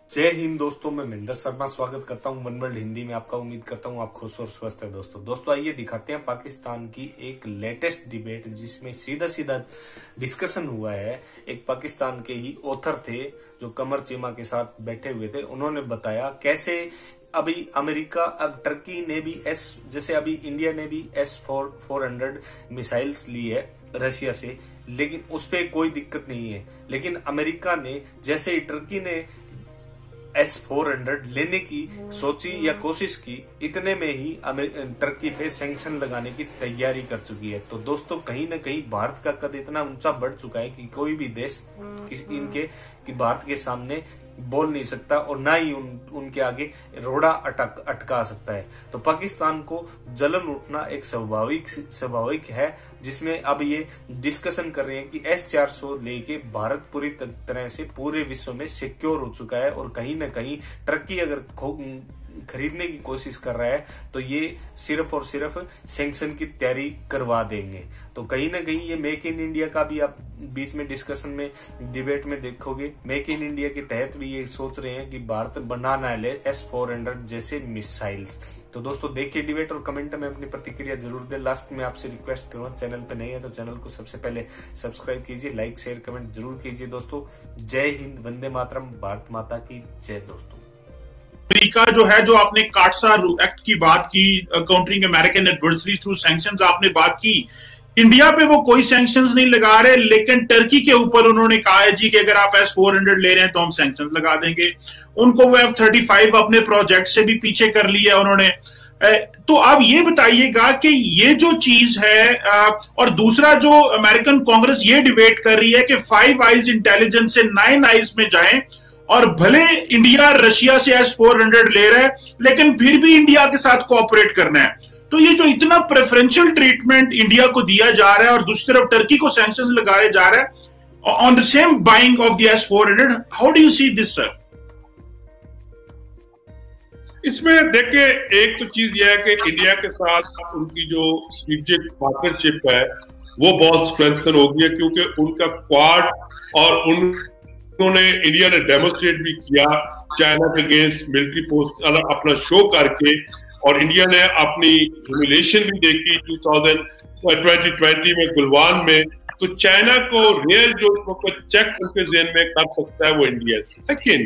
जय हिंद दोस्तों, मैं महेंद्र शर्मा स्वागत करता हूं वन वर्ल्ड हिंदी में आपका। उम्मीद करता हूं आप खुश और स्वस्थ है। दोस्तों आइए दिखाते हैं पाकिस्तान की एक लेटेस्ट डिबेट जिसमें सीधा सीधा डिस्कशन हुआ है। एक पाकिस्तान के ही ऑथर थे जो कमर चीमा के साथ बैठे हुए थे। उन्होंने बताया कैसे अभी अमेरिका, अब टर्की ने भी जैसे अभी इंडिया ने भी S-400 मिसाइल्स ली है रशिया से, लेकिन उस पर कोई दिक्कत नहीं है। लेकिन अमेरिका ने जैसे ही टर्की ने S-400 लेने की सोची या कोशिश की, इतने में ही टर्की पे सैंक्शन लगाने की तैयारी कर चुकी है। तो दोस्तों कहीं ना कहीं भारत का कद इतना ऊंचा बढ़ चुका है कि कोई भी देश कि भारत के सामने बोल नहीं सकता और ना ही उनके आगे रोड़ा अटका सकता है। तो पाकिस्तान को जलन उठना एक स्वाभाविक है, जिसमें अब ये डिस्कशन कर रहे हैं कि S-400 लेके भारत पूरी तरह से पूरे विश्व में सिक्योर हो चुका है। और कहीं ना कहीं टर्की अगर खरीदने की कोशिश कर रहा है तो ये सिर्फ और सिर्फ सैंक्शन की तैयारी करवा देंगे। तो कहीं ना कहीं ये मेक इन इंडिया का भी आप बीच में डिस्कशन में, डिबेट में देखोगे। मेक इन इंडिया के तहत भी ये सोच रहे हैं कि भारत बनाना ले S-400 जैसे मिसाइल्स। तो दोस्तों देखिए डिबेट और कमेंट में अपनी प्रतिक्रिया जरूर दें। लास्ट में आपसे रिक्वेस्ट करूंगा, चैनल पे नहीं है तो चैनल को सबसे पहले सब्सक्राइब कीजिए, लाइक शेयर कमेंट जरूर कीजिए। दोस्तों जय हिंद, वंदे मातरम, भारत माता की जय। दोस्तों अमेरिका जो है, जो आपने काटसा एक्ट की बात की, countering American adversaries through sanctions आपने बात की, इंडिया पे वो कोई सैंक्शंस नहीं लगा रहे, लेकिन टर्की के ऊपर उन्होंने कहा है जी कि अगर आप S-400 ले रहे हैं तो हम सैंक्शंस लगा देंगे। उनको वो F-35 अपने प्रोजेक्ट से भी पीछे कर लिया उन्होंने। तो आप ये बताइएगा कि ये जो चीज है, और दूसरा जो अमेरिकन कांग्रेस ये डिबेट कर रही है कि 5 आइज इंटेलिजेंस से 9 आइज में जाएं, और भले इंडिया रशिया से S-400 ले रहा है लेकिन फिर भी इंडिया के साथ कोऑपरेट करना है। तो ये जो इतना प्रेफरेंशियल ट्रीटमेंट इंडिया को दिया जा रहा है और दूसरी तरफ टर्की को सैंक्शंस लगाए जा रहा है on the same buying of the S-400, how do you see this sir? इसमें देखिए, एक तो चीज यह है कि इंडिया के साथ उनकी जो स्ट्रेटेजिक पार्टनरशिप है वो बहुत स्ट्रेंथन हो गई है, क्योंकि उनका क्वाड और उन्होंने इंडिया ने डेमोन्स्ट्रेट भी किया चाइना के अगेंस्ट मिलिट्री पोस्ट अपना शो करके, और इंडिया ने अपनी ह्यूमिलिएशन भी देखी 2020 में गुलवान में। तो चाइना को रियल जो चेक उनके ज़हन में कर सकता है वो इंडिया से। सेकेंड,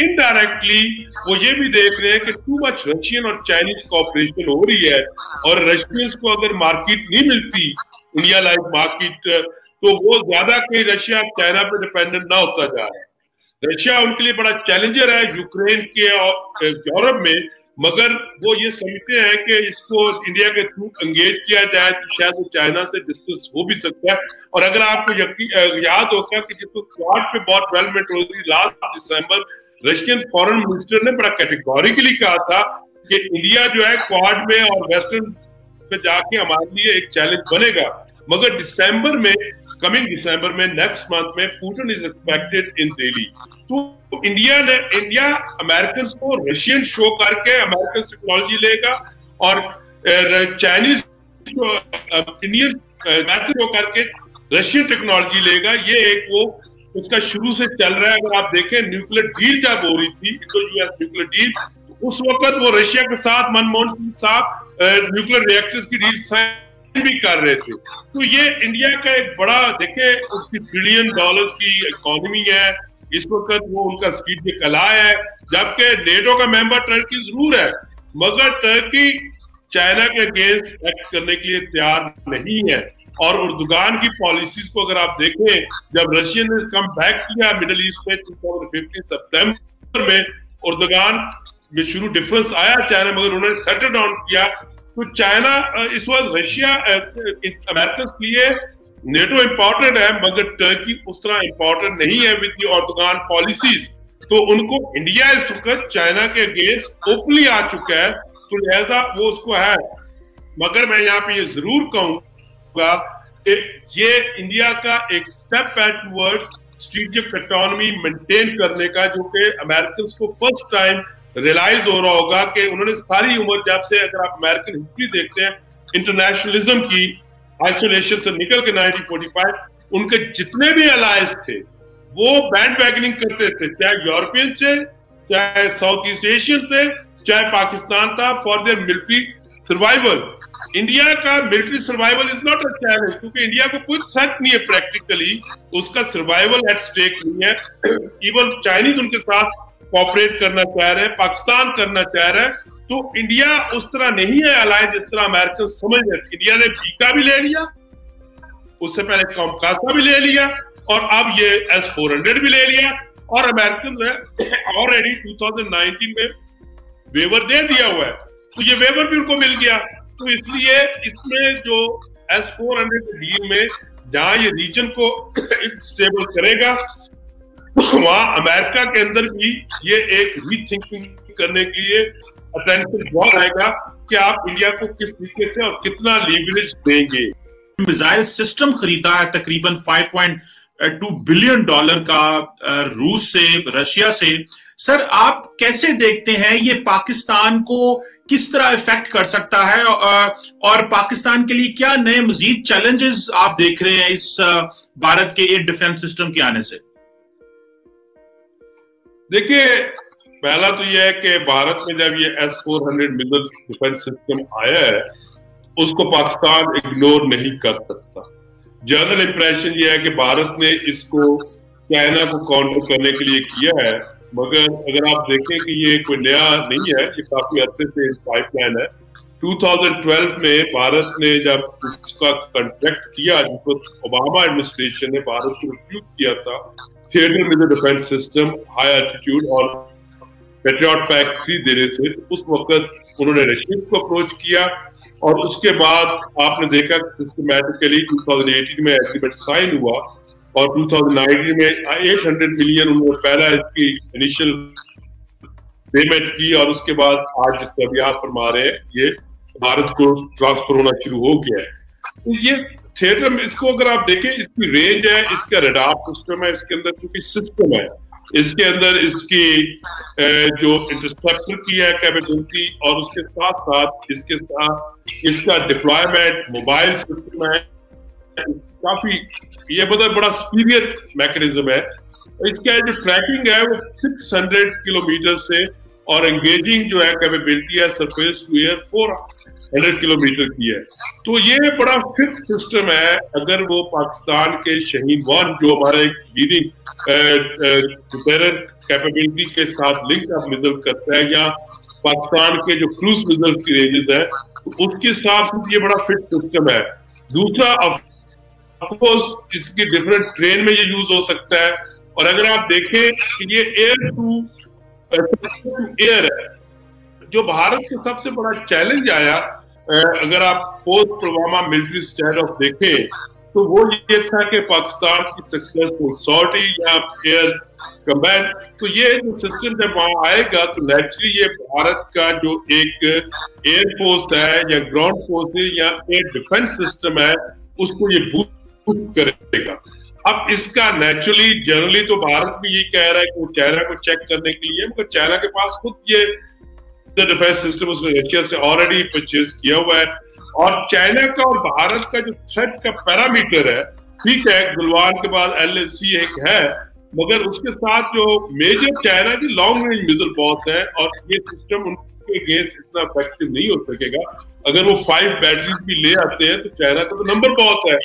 इनडायरेक्टली वो ये भी देख रहे हैं कि टू मच रशियन और चाइनीज कॉपरेशन हो रही है, और रशियंस को अगर मार्केट नहीं मिलती इंडिया लाइक मार्केट, तो वो ज्यादा कहीं रशिया चाइना पे डिपेंडेंट ना होता जा रहा है। रशिया उनके लिए बड़ा चैलेंजर है यूक्रेन के और यूरोप में, मगर वो ये समझते हैं कि इसको इंडिया के थ्रू एंगेज किया जाए तो शायद वो चाइना से डिस्कस हो भी सकता है। और अगर आपको याद होगा कि जिसको क्वाड पे बहुत डेवलपमेंट हो रही, लास्ट दिसंबर रशियन फॉरेन मिनिस्टर ने बड़ा कैटेगोरिकली कहा था कि इंडिया जो है क्वाड में और वेस्टर्न पे जाके हमारे लिए एक चैलेंज बनेगा। मगर दिसंबर में, कमिंग दिसंबर में, नेक्स्ट मंथ में Putin is expected in Delhi. तो इंडिया अमेरिकन को रशियन शो करके अमेरिकन टेक्नोलॉजी लेगा, और चाइनीज इंडियन शो करके रशियन टेक्नोलॉजी लेगा। ये एक वो उसका शुरू से चल रहा है। अगर आप देखें, न्यूक्लियर डील जब हो रही थी, इंडो-यूएस न्यूक्लियर डील, उस वक्त वो रशिया के साथ मनमोहन सिंह साहब न्यूक्लियर रिएक्टर्स की डील साइन भी कर रहे थे। तो ये इंडिया का एक बड़ा, देखे उसकी $1 ट्रिलियन की इकोनॉमी है इस वक्त, वो उनका स्ट्रेटेजिक अलाय है। जबकि नेटो का मेंबर टर्की जरूर है, मगर टर्की चाइना के अगेंस्ट एक्ट करने के लिए तैयार नहीं है। और उर्दुगान की पॉलिसीज को अगर आप देखें, जब रशियन ने कम बैक किया मिडिल ईस्ट में 2015 सितंबर में, उर्दुगान में शुरू डिफरेंस आया चाइना, मगर उन्होंने सेटल डाउन किया। तो चाइना इस वक्त रशिया अमेरिकन के लिए नेटो इम्पोर्टेंट है, मगर टर्की उस तरह इम्पोर्टेंट नहीं है विद द एर्दोगान पॉलिसीज। तो उनको इंडिया इस वक्त चाइना के अगेंस्ट ओपनली आ चुका है, तो लिहाजा वो उसको है। मगर मैं यहाँ पे ये जरूर कहूंगा कि ये इंडिया का एक स्टेप है टुवर्ड्स स्ट्रेटेजिक ऑटोनॉमी मेंटेन करने का, जो कि अमेरिकन को फर्स्ट टाइम रियलाइज हो रहा होगा कि उन्होंने सारी उम्र, जब से अगर आप अमेरिकन हिस्ट्री देखते हैं इंटरनेशनलिज्म की, आइसोलेशन से निकल के 1945, उनके जितने भी अलायंस थे वो बैंड वैगनिंग करते थे, चाहे यूरोपियन थे चाहे साउथ ईस्ट एशियन थे, चाहे पाकिस्तान था, for their military survival. India का military survival is not a challenge, क्योंकि इंडिया को कोई थ्रेट नहीं है प्रैक्टिकली, उसका सर्वाइवल एट स्टेक नहीं है। इवन चाइनीज उनके साथ कोऑपरेट करना चाह रहे हैं, पाकिस्तान करना चाह रहा है, तो इंडिया उस तरह नहीं है अलायंस जिस तरह अमेरिकन समझ रहे। इंडिया ने बीका भी ले लिया, उससे पहले कॉमकासा भी ले लिया, और अब ये S-400 भी ले लिया, और अमेरिकन ने ऑलरेडी 2019 में वेवर दे दिया हुआ है, तो ये वेवर भी उनको मिल गया। तो इसलिए इसमें जो S-400 डील में जहां ये रीजन को स्टेबल करेगा, वहां अमेरिका के अंदर भी ये एक रीथिंकिंग करने के लिए अटेंशन बहुत आएगा कि आप इंडिया को किस तरीके से और कितना लीवरेज देंगे। मिसाइल सिस्टम खरीदा है तकरीबन $5.2 बिलियन का रूस से, रशिया से। सर, आप कैसे देखते हैं ये पाकिस्तान को किस तरह इफेक्ट कर सकता है, और पाकिस्तान के लिए क्या नए मजीद चैलेंजेस आप देख रहे हैं इस भारत के एयर डिफेंस सिस्टम के आने से? देखिए, पहला तो यह है कि भारत में जब ये S-400 मिसाइल डिफेंस सिस्टम आया है, उसको पाकिस्तान इग्नोर नहीं कर सकता। जनरल इंप्रेशन ये है कि भारत ने इसको चाइना को काउंटर करने के लिए किया है, मगर अगर आप देखें कि ये कोई नया नहीं है, ये काफी अर्से से पाइपलाइन है। 2012 में भारत ने जब उसका कॉन्ट्रैक्ट किया, जिसको ओबामा एडमिनिस्ट्रेशन ने भारत को रिफ्यूज किया था, theatre missile defence system, high altitude और पेट्रियट पैक 3 देने से, उस वक्त उन्होंने रशीद को अप्रोच किया, और उसके बाद आपने देखा सिस्टमैटिकली 2018 में एग्रीमेंट साइन हुआ, और 2019 में 800 मिलियन उन्होंने पहला इसकी इनिशियल पेमेंट की, और उसके बाद आज जिसका अभी आप फरमा रहे हैं ये भारत को ट्रांसफर होना शुरू हो गया है। तो ये थिएटर में इसको अगर आप देखें, इसकी रेंज है, इसका रडार सिस्टम है, इसके अंदर क्योंकि सिस्टम है, इसके अंदर इसकी जो इंटरसेप्टर की है कैपेबिलिटी, और उसके साथ साथ इसके साथ इसका डिप्लॉयमेंट मोबाइल सिस्टम है, काफी ये बड़ा सुपीरियर मैकेनिज्म है। इसका जो ट्रैकिंग है वो 600 किलोमीटर से, और एंगेजिंग जो है कैपेबिलिटी है सरफेस टू एयर 400 किलोमीटर की है। तो ये बड़ा फिट सिस्टम है। अगर वो पाकिस्तान के शाहीन-1 जो हमारा एक लीडिंग डिफेंस कैपेबिलिटी के साथ लिंक अप मिसाइल करता है, या पाकिस्तान के जो क्रूज मिसाइल की रेंजेस है, तो उसके साथ ये बड़ा फिट सिस्टम है। दूसरा, ऑफकोर्स इसकी डिफरेंट ट्रेन में ये यूज हो सकता है, और अगर आप देखें कि ये एयर टू एयर है, जो भारत का सबसे बड़ा चैलेंज आया, अगर आप post Pulwama military stand of देखें, तो वो ये था कि पाकिस्तान की सक्सेसफुल सॉर्टी या एयर कम्बैट, तो ये जो सिस्टम जब वहां आएगा तो नेचुरली ये भारत का जो एक एयरफोर्स है या ग्राउंड फोर्स है या एयर डिफेंस सिस्टम है, उसको ये बूस्ट करेगा। अब इसका नेचुरली जनरली तो भारत भी यही कह रहा है कि वो चाइना को चेक करने के लिए, मगर चाइना के पास खुद ये डिफेंस सिस्टम उसने रशिया से ऑलरेडी परचेज किया हुआ है, और चाइना का और भारत का जो थ्रेट का पैरामीटर है, ठीक है गुलवान के बाद LAC एक है, मगर उसके साथ जो मेजर चाइना की लॉन्ग रेंज मिसाइल बहुत है, और ये सिस्टम उनके अगेंस्ट इतना इफेक्टिव नहीं हो सकेगा। अगर वो 5 बैटरीज भी ले आते हैं तो चाइना का तो नंबर बहुत है,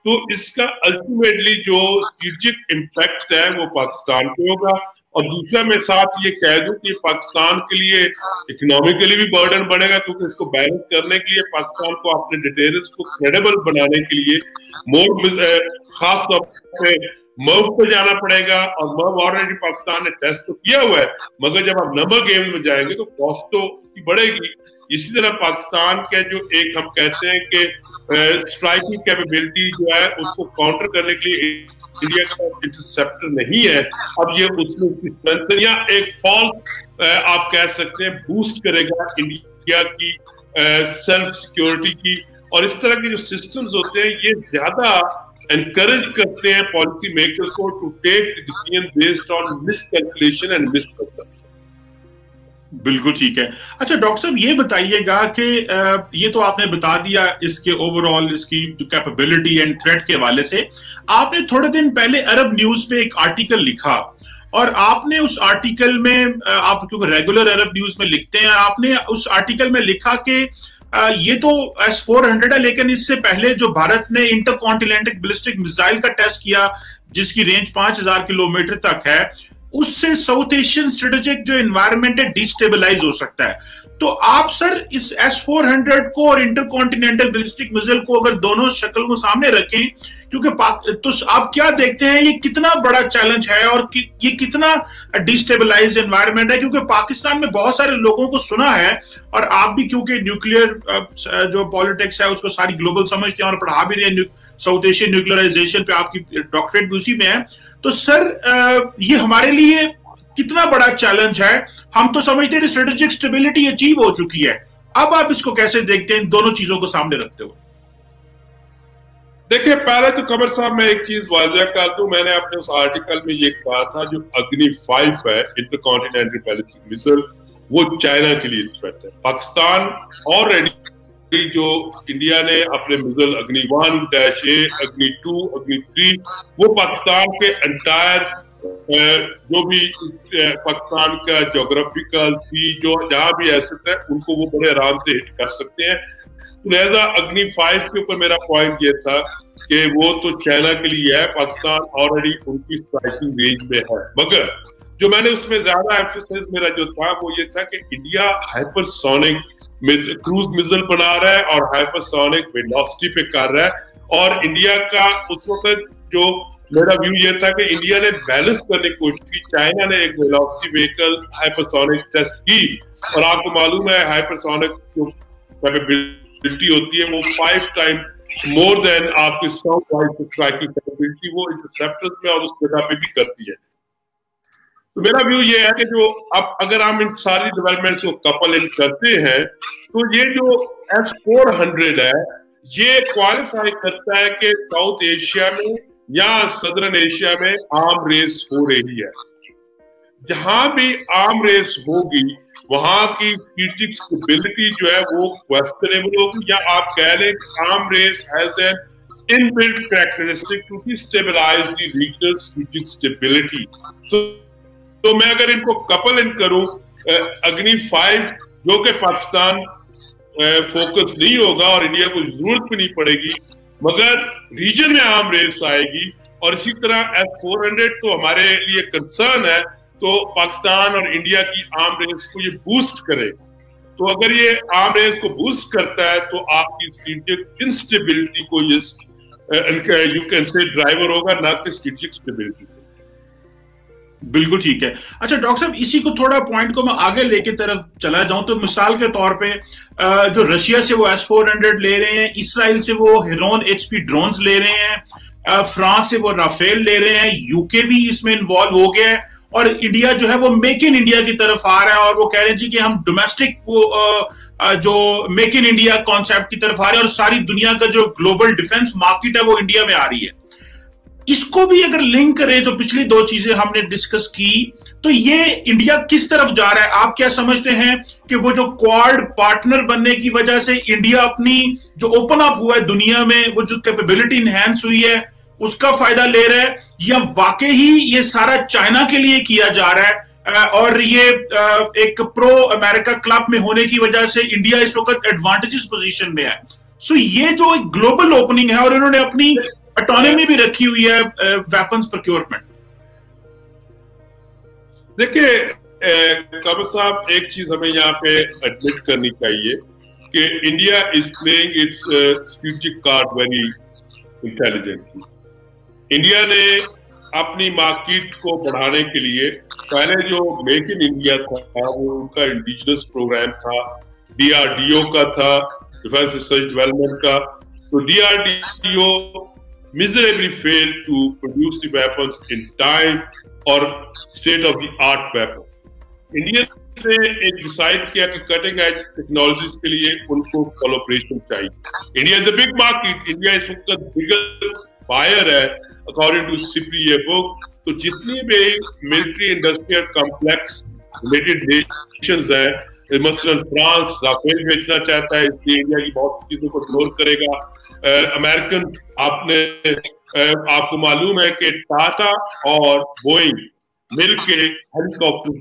तो इसका अल्टीमेटली जो स्ट्रेटेजिक इम्पैक्ट है वो पाकिस्तान पे होगा। और दूसरा मैं साथ ये कह दूं कि पाकिस्तान के लिए इकोनॉमिकली भी बर्डन बनेगा, क्योंकि इसको बैलेंस करने के लिए पाकिस्तान को अपने डिटेल्स को क्रेडिबल बनाने के लिए खास तौर पे मर्व पे जाना पड़ेगा, और मर्व ऑलरेडी पाकिस्तान ने टेस्ट तो किया हुआ है, मगर जब आप नंबर गेम में जाएंगे तो कॉस्ट तो बढ़ेगी। इसी तरह पाकिस्तान के जो एक हम कहते हैं कि स्ट्राइकिंग कैपेबिलिटी जो है उसको काउंटर करने के लिए इंडिया का इंटरसेप्टर नहीं है, अब ये उसमें स्ट्रेंथन या एक फॉल्स आप कह सकते हैं बूस्ट करेगा इंडिया की सेल्फ सिक्योरिटी की। और इस तरह के जो सिस्टम्स होते हैं ये ज्यादा एनकरेज करते हैं पॉलिसी मेकर्स को to take decision based on miscalculation and misperception. बिल्कुल ठीक है। अच्छा डॉक्टर साहब, ये बताइएगा कि ये तो आपने बता दिया इसके ओवरऑल इसकी जो कैपेबिलिटी एंड थ्रेट के हवाले से। आपने थोड़े दिन पहले अरब न्यूज पे एक आर्टिकल लिखा और आपने उस आर्टिकल में, आप क्योंकि रेगुलर अरब न्यूज में लिखते हैं, आपने उस आर्टिकल में लिखा कि ये तो S-400 है, लेकिन इससे पहले जो भारत ने इंटरकॉन्टिनेंटल बैलिस्टिक मिसाइल का टेस्ट किया जिसकी रेंज 5000 किलोमीटर तक है, उससे साउथ एशियन स्ट्रेटेजिक जो एनवायरनमेंट है डिस्टेबलाइज हो सकता है। तो आप सर इस S-400 को और इंटरकॉन्टिनेंटल बैलिस्टिक मिसाइल को अगर दोनों शक्ल को सामने रखें, क्योंकि तो आप क्या देखते हैं ये कितना बड़ा चैलेंज है और ये कितना डिस्टेबलाइज एनवायरनमेंट है? क्योंकि पाकिस्तान में बहुत सारे लोगों को सुना है, और आप भी क्योंकि न्यूक्लियर जो पॉलिटिक्स है उसको सारी ग्लोबल समझते हैं और पढ़ा भी रहे हैं, साउथ एशियन न्यूक्लियराइजेशन पे आपकी डॉक्टरेट भी उसी में है, तो सर ये हमारे लिए कितना बड़ा चैलेंज है? हम तो समझते हैं स्ट्रेटेजिक स्टेबिलिटी अचीव हो चुकी है, अब आप इसको कैसे देखते हैं इन दोनों चीजों को सामने रखते हुए? देखिए, पहले तो कमर साहब मैं एक चीज वाज़ेह कर दूं, मैंने अपने उस आर्टिकल में ये कहा था जो अग्नि 5 है इंटरकॉन्टिनेंटल बैलिस्टिक मिसाइल, वो चाइना के लिए थ्रेट है। पाकिस्तान ऑलरेडी जो इंडिया ने अपने मिसाइल अग्नि 1-A, अग्नि 2, अग्नि 3, वो पाकिस्तान के एंटायर जो भी पाकिस्तान का ज्योग्राफिकल सी जो जहां भी एसेट है उनको वो बड़े आराम से हिट कर सकते हैं। लिहाजा अग्नि 5 के ऊपर मेरा पॉइंट ये था कि वो तो चाइना के लिए है, पाकिस्तान ऑलरेडी उनकी स्ट्राइकिंग रेंज में है। मगर जो मैंने उसमें ज्यादा एम्फेसिस मेरा जो था वो ये था कि इंडिया हाइपरसोनिक क्रूज मिसाइल बना रहा है और हाइपरसोनिक वेलोसिटी पे कर रहा है, और इंडिया का उस वक्त जो मेरा व्यू ये था कि इंडिया ने बैलेंस करने की कोशिश की। चाइना ने एक वेलोसिटी व्हीकल हाइपरसोनिक टेस्ट की, और आपको मालूम है हाइपरसोनिक जो कैपेबिलिटी होती है वो 5 टाइम मोर देन आपके साउथ वाइज स्ट्राइकिंग कैपेबिलिटी वो इंटरसेप्टर्स में और उस जगह पे भी करती है। तो मेरा व्यू ये है कि जो अब अगर हम इन सारी डेवलपमेंट्स को कपल इन करते हैं तो ये जो S-400 है ये क्वालिफाई करता है कि साउथ एशिया में या सदर्न एशिया में आर्म रेस हो रही है। जहां भी आर्म रेस होगी वहां की स्ट्रेटेजिक स्टेबिलिटी जो है वो क्वेश्चनेबल होगी, या आप कह लें arm race has an inbuilt characteristic to stabilize the regional strategic stability. तो मैं अगर इनको कपल इन करूं, अग्नि 5 जो कि पाकिस्तान फोकस नहीं होगा और इंडिया को जरूरत भी नहीं पड़ेगी, मगर रीजन में आर्म रेस आएगी, और इसी तरह S-400 तो हमारे लिए कंसर्न है, तो पाकिस्तान और इंडिया की आर्म रेस को ये बूस्ट करे। तो अगर ये आर्म रेस को बूस्ट करता है तो आपकी स्ट्रेटेजिक इंस्टेबिलिटी को ये यू कैन से ड्राइवर होगा, ना कि स्ट्रेटेजिक स्टेबिलिटी। बिल्कुल ठीक है। अच्छा डॉक्टर साहब, इसी को थोड़ा पॉइंट को मैं आगे लेके तरफ चला जाऊं तो मिसाल के तौर पे जो रशिया से वो S-400 ले रहे हैं, इसराइल से वो हेरोन HP ड्रोन्स ले रहे हैं, फ्रांस से वो राफेल ले रहे हैं, यूके भी इसमें इन्वॉल्व हो गया है, और इंडिया जो है वो मेक इन इंडिया की तरफ आ रहा है, और वो कह रहे हैं जी कि हम डोमेस्टिक जो मेक इन इंडिया कॉन्सेप्ट की तरफ आ रहे हैं, और सारी दुनिया का जो ग्लोबल डिफेंस मार्केट है वो इंडिया में आ रही है। इसको भी अगर लिंक करें जो पिछली दो चीजें हमने डिस्कस की, तो ये इंडिया किस तरफ जा रहा है? आप क्या समझते हैं कि वो जो क्वाड पार्टनर बनने की वजह से इंडिया अपनी जो ओपन अप हुआ है दुनिया में, वो जो कैपेबिलिटी इनहैंस हुई है उसका फायदा ले रहा है, या वाकई ही ये सारा चाइना के लिए किया जा रहा है और ये एक प्रो अमेरिका क्लब में होने की वजह से इंडिया इस वक्त एडवांटेजेस पोजीशन में है? सो ये जो एक ग्लोबल ओपनिंग है और इन्होंने अपनी ऑटोनॉमी भी रखी हुई है वेपन्स प्रोक्योरमेंट। देखिए काबा साहब, एक चीज हमें यहाँ पे एडमिट करनी चाहिए कि India is playing it's strategic card very intelligently. India ने अपनी मार्केट को बढ़ाने के लिए पहले जो मेक इन इंडिया था वो उनका इंडिजिनस प्रोग्राम था, DRDO का था, डिफेंस रिसर्च डेवलपमेंट का। तो DRDO miserably failed to produce the weapons in time or state of the art weapon. India ने एक डिसाइड किया कि कटिंग एज टेक्नोलॉजीज के लिए उनको कोलैबोरेशन चाहिए। India is a big market, India इस वक्त बिगेस्ट बायर है अकॉर्डिंग टू सिप्री ये बुक। तो जितनी भी military industrial complex related Nations हैं, मसलन फ्रांस राफेल बेचना चाहता है, इसलिए इंडिया की बहुत चीजों को इग्नोर करेगा। अमेरिकन आपको मालूम है कि टाटा और बोइंग मिलके हेलीकॉप्टर